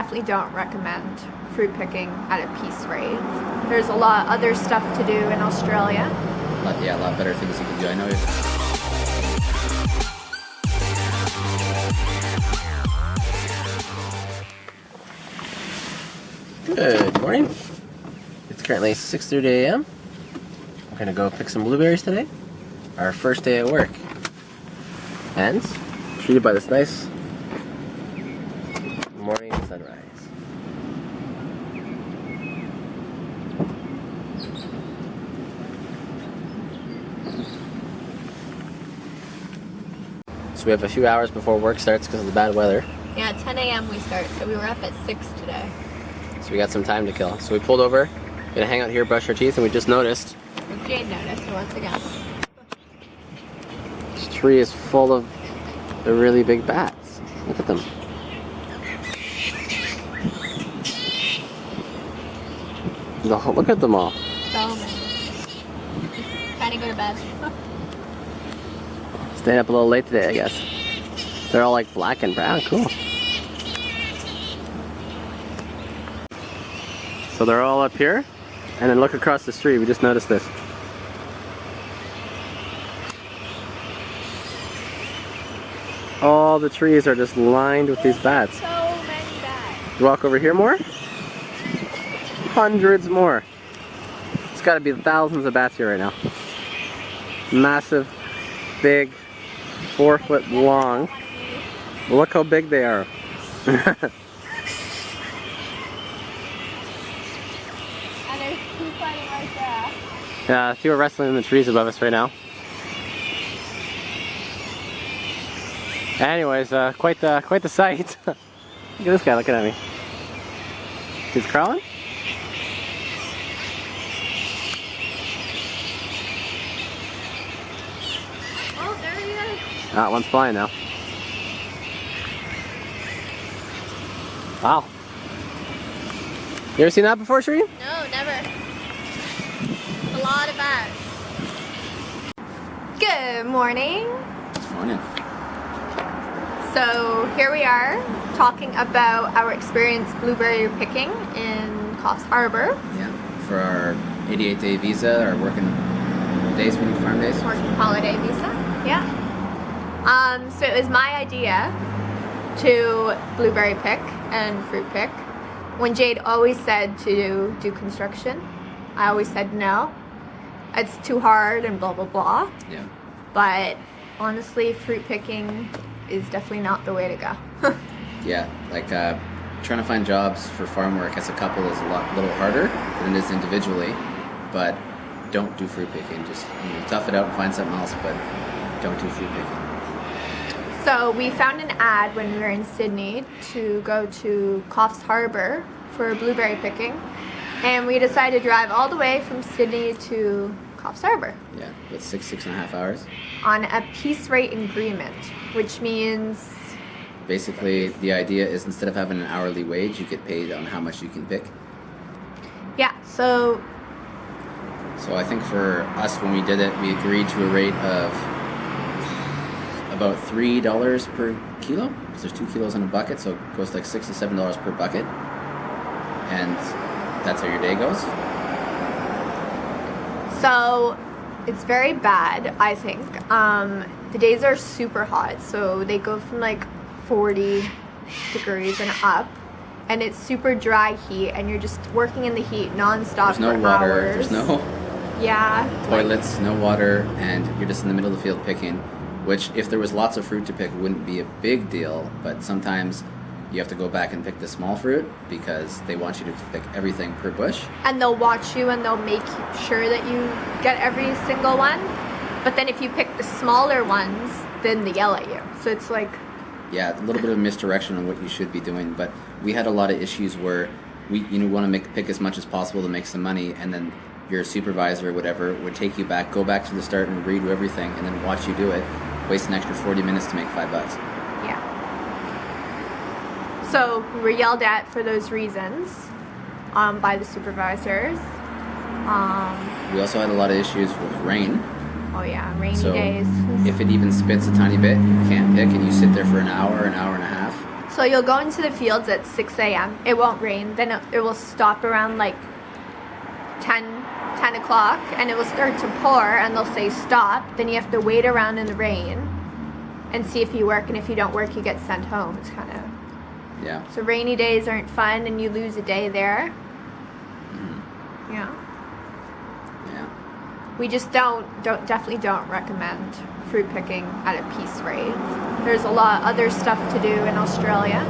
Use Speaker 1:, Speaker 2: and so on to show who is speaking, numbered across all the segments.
Speaker 1: definitely don't recommend fruit picking at a piece rate. There's a lot of other stuff to do in Australia.
Speaker 2: Yeah, a lot better things you can do. I know. Good morning. It's currently 6:30 a.m. We're gonna go pick some blueberries today. Our first day at work. And treated by this nice morning sunrise. So we have a few hours before work starts because of the bad weather.
Speaker 1: Yeah, 10 a.m. we start, so we were up at 6 today.
Speaker 2: So we got some time to kill. So we pulled over, gonna hang out here, brush our teeth, and we just noticed.
Speaker 1: And Jade noticed once again.
Speaker 2: This tree is full of the really big bats. Look at them. Look at them all.
Speaker 1: So many. Trying to go to bed.
Speaker 2: Staying up a little late today, I guess. They're all like black and brown. Cool. So they're all up here, and then look across the street. We just noticed this. All the trees are just lined with these bats.
Speaker 1: So many bats.
Speaker 2: You walk over here more? Hundreds more. It's got to be thousands of bats here right now. Massive, big, 4 foot long. Look how big they are.
Speaker 1: And there's two fighting right there.
Speaker 2: Yeah, a few are wrestling in the trees above us right now. Anyways, quite the sight. Look at this guy looking at me. He's crawling?
Speaker 1: Oh, there he is.
Speaker 2: That one's flying now. Wow. You ever seen that before, Shereen?
Speaker 1: No, never. A lot of bats. Good morning.
Speaker 2: Morning.
Speaker 1: So here we are talking about our experience blueberry picking in Coffs Harbour.
Speaker 2: Yeah, for our 88-day visa, our working days, farm days.
Speaker 1: Working holiday visa, yeah. So it was my idea to blueberry pick and fruit pick. When Jade always said to do construction, I always said no. It's too hard and blah, blah, blah.
Speaker 2: Yeah.
Speaker 1: But honestly, fruit picking is definitely not the way to go.
Speaker 2: Yeah, like trying to find jobs for farm work as a couple is a little harder than it is individually, but don't do fruit picking. Just tough it out and find something else, but don't do fruit picking.
Speaker 1: So we found an ad when we were in Sydney to go to Coffs Harbour for blueberry picking, and we decided to drive all the way from Sydney to Coffs Harbour.
Speaker 2: Yeah, with 6.5 hours.
Speaker 1: On a piece rate agreement, which means...
Speaker 2: Basically, the idea is instead of having an hourly wage, you get paid on how much you can pick.
Speaker 1: Yeah, so...
Speaker 2: So I think for us, when we did it, we agreed to a rate of about $3 per kilo, because there's 2 kilos in a bucket, so it goes like $6 to $7 per bucket. And that's how your day goes.
Speaker 1: So it's very bad, I think. The days are super hot, so they go from like 40 degrees and up, and it's super dry heat, and you're just working in the heat non-stop for
Speaker 2: There's no water,
Speaker 1: hours.
Speaker 2: there's no toilets, no water, and you're just in the middle of the field picking, which if there was lots of fruit to pick wouldn't be a big deal, but sometimes you have to go back and pick the small fruit because they want you to pick everything per bush.
Speaker 1: And they'll watch you and they'll make sure that you get every single one. But then if you pick the smaller ones, then they yell at you. So it's like...
Speaker 2: Yeah, a little bit of misdirection on what you should be doing, but we had a lot of issues where we want to pick as much as possible to make some money, and then your supervisor or whatever would take you back, go back to the start and redo everything, and then watch you do it, waste an extra 40 minutes to make $5.
Speaker 1: Yeah. So we were yelled at for those reasons by the supervisors.
Speaker 2: We also had a lot of issues with rain.
Speaker 1: Oh yeah, rainy
Speaker 2: So
Speaker 1: days.
Speaker 2: if it even spits a tiny bit, you can't pick, and you sit there for an hour and a half.
Speaker 1: So you'll go into the fields at 6 a.m. It won't rain. Then it will stop around like 10 o'clock, and it will start to pour, and they'll say stop. Then you have to wait around in the rain and see if you work, and if you don't work, you get sent home. It's kind of...
Speaker 2: Yeah.
Speaker 1: So rainy days aren't fun, and you lose a day there.
Speaker 2: Mm-hmm.
Speaker 1: Yeah.
Speaker 2: Yeah.
Speaker 1: We just definitely don't recommend fruit picking at a piece rate. There's a lot other stuff to do in Australia.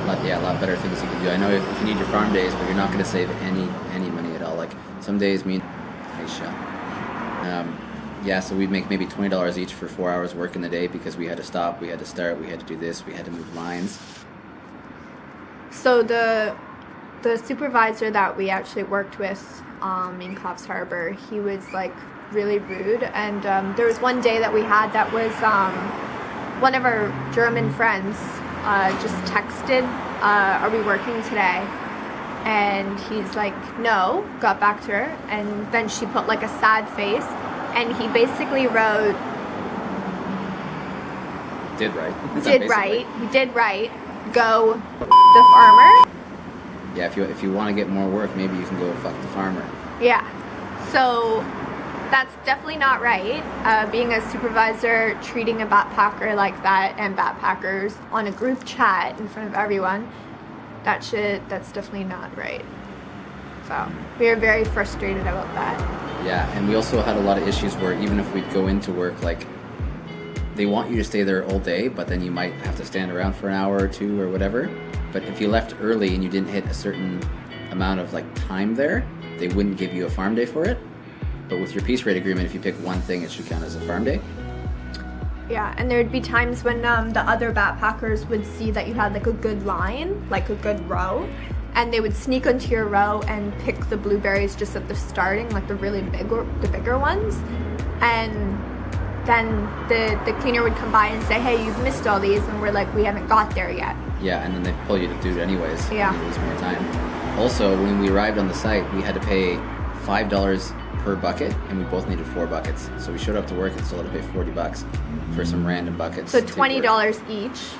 Speaker 2: A lot better things you can do. I know if you need your farm days, but you're not going to save any money at all. Like some days mean Aisha. Yeah, so we'd make maybe $20 each for 4 hours work in the day because we had to stop, we had to start, we had to do this, we had to move lines.
Speaker 1: So the supervisor that we actually worked with in Coffs Harbour, he was like really rude, and there was one day that we had that was one of our German friends just texted, are we working today? And he's like, no, got back to her, and then she put like a sad face, and he basically wrote,
Speaker 2: Did right.
Speaker 1: He did right, go the farmer.
Speaker 2: Yeah, if you want to get more work, maybe you can go fuck the farmer.
Speaker 1: Yeah, so that's definitely not right. Being a supervisor, treating a backpacker like that, and backpackers on a group chat in front of everyone, that's definitely not right. So we are very frustrated about that.
Speaker 2: Yeah, and we also had a lot of issues where even if we'd go into work, like they want you to stay there all day, but then you might have to stand around for an hour or two or whatever. But if you left early and you didn't hit a certain amount of like time there, they wouldn't give you a farm day for it. But with your piece rate agreement, if you pick one thing, it should count as a farm day.
Speaker 1: Yeah, and there'd be times when the other backpackers would see that you had like a good line, like a good row, and they would sneak onto your row and pick the blueberries just at the starting, like the really bigger ones. And then the cleaner would come by and say, hey, you've missed all these, and we're like, we haven't got there yet.
Speaker 2: Yeah, and then they pull you to do it anyways.
Speaker 1: Yeah.
Speaker 2: You lose more time. Also, when we arrived on the site, we had to pay $5 per bucket, and we both needed 4 buckets. So we showed up to work and still had to pay $40 for some random buckets.
Speaker 1: So $20 each.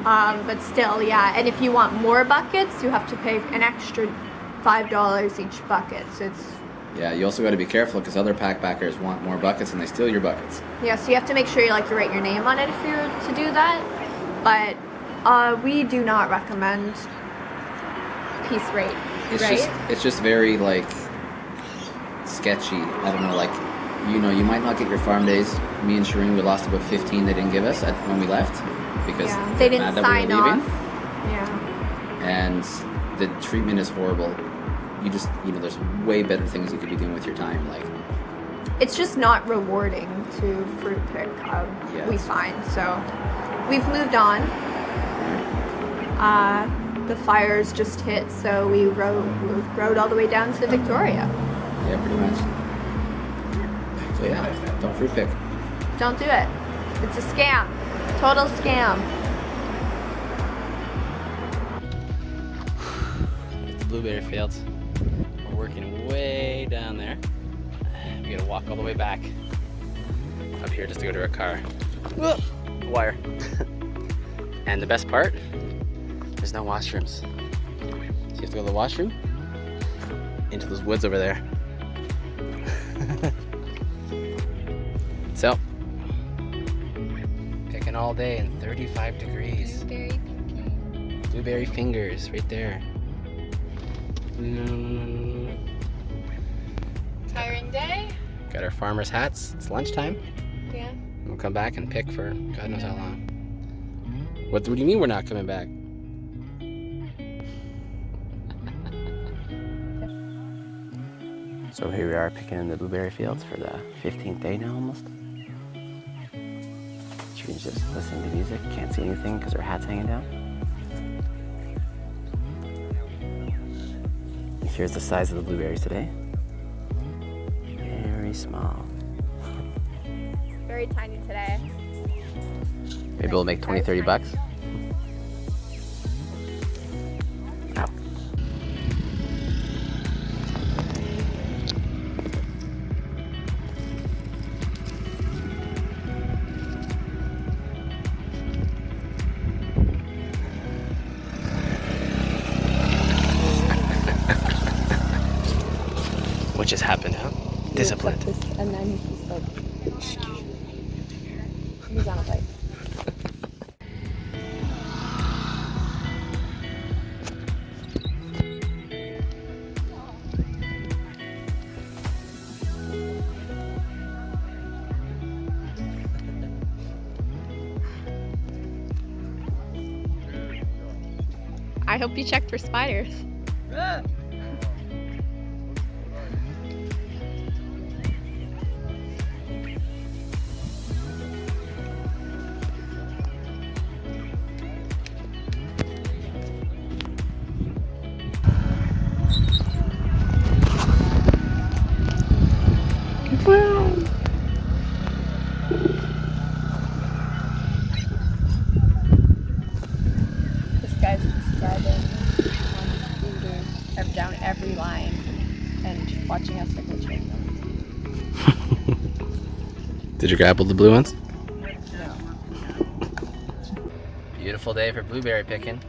Speaker 1: But still, yeah. And if you want more buckets, you have to pay an extra $5 each bucket. So it's...
Speaker 2: Yeah, you also got to be careful because other backpackers want more buckets and they steal your buckets.
Speaker 1: Yeah, so you have to make sure you write your name on it if you're to do that. But we do not recommend piece rate.
Speaker 2: It's just very sketchy. I don't know, you might not get your farm days. Me and Shireen, we lost about 15 they didn't give us when we left because
Speaker 1: they didn't sign off.
Speaker 2: Yeah. And the treatment is horrible. You just, there's way better things you could be doing with your time.
Speaker 1: It's just not rewarding to fruit pick, we find. So we've moved on. The fires just hit, so we rode all the way down to Victoria.
Speaker 2: Yeah, pretty much. So yeah, don't fruit pick.
Speaker 1: Don't do it. It's a scam. Total scam.
Speaker 3: It's the blueberry fields. We're working way down there. We gotta walk all the way back up here just to go to our car. Whoa, wire. And the best part, there's no washrooms. So you have to go to the washroom into those woods over there. So, picking all day in 35 degrees. Blueberry fingers right there.
Speaker 1: Tiring day?
Speaker 3: Got our farmer's hats. It's lunchtime.
Speaker 1: Yeah.
Speaker 3: We'll come back and pick for God knows how long. What do you mean we're not coming back? So here we are picking in the blueberry fields for the 15th day now almost. Shireen's just listening to music. Can't see anything because her hat's hanging down. Here's the size of the blueberries today. Very small.
Speaker 1: Very tiny today.
Speaker 3: Maybe we'll make 20, 30 bucks. Ow. just happened, huh? Discipline.
Speaker 1: And then he's like, he's on a bike. I hope you checked for spiders. This guy's describing one scooter down every line and watching us like we're children.
Speaker 3: Did you grab all the blue ones?
Speaker 1: No.
Speaker 3: Beautiful day for blueberry picking.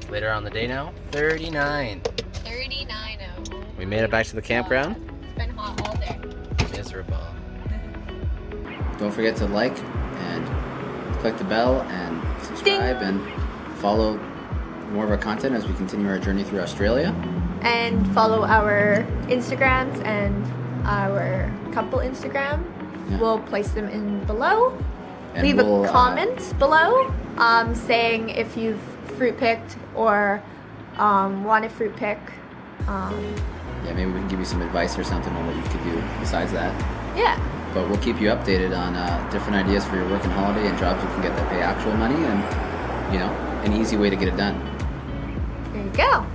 Speaker 3: Later on the day now, 39.
Speaker 1: 39 oh.
Speaker 3: We made it back to the campground.
Speaker 1: It's been hot all day.
Speaker 3: Miserable.
Speaker 2: Don't forget to like and click the bell and subscribe and follow more of our content as we continue our journey through Australia.
Speaker 1: And follow our Instagrams and our couple Instagram.
Speaker 2: Yeah.
Speaker 1: We'll place them in below.
Speaker 2: And
Speaker 1: Leave
Speaker 2: we'll,
Speaker 1: a comment below saying if you've fruit picked or want a fruit pick.
Speaker 2: Yeah, maybe we can give you some advice or something on what you could do besides that.
Speaker 1: Yeah.
Speaker 2: But we'll keep you updated on different ideas for your work and holiday and jobs you can get that pay actual money and, you know, an easy way to get it done.
Speaker 1: There you go.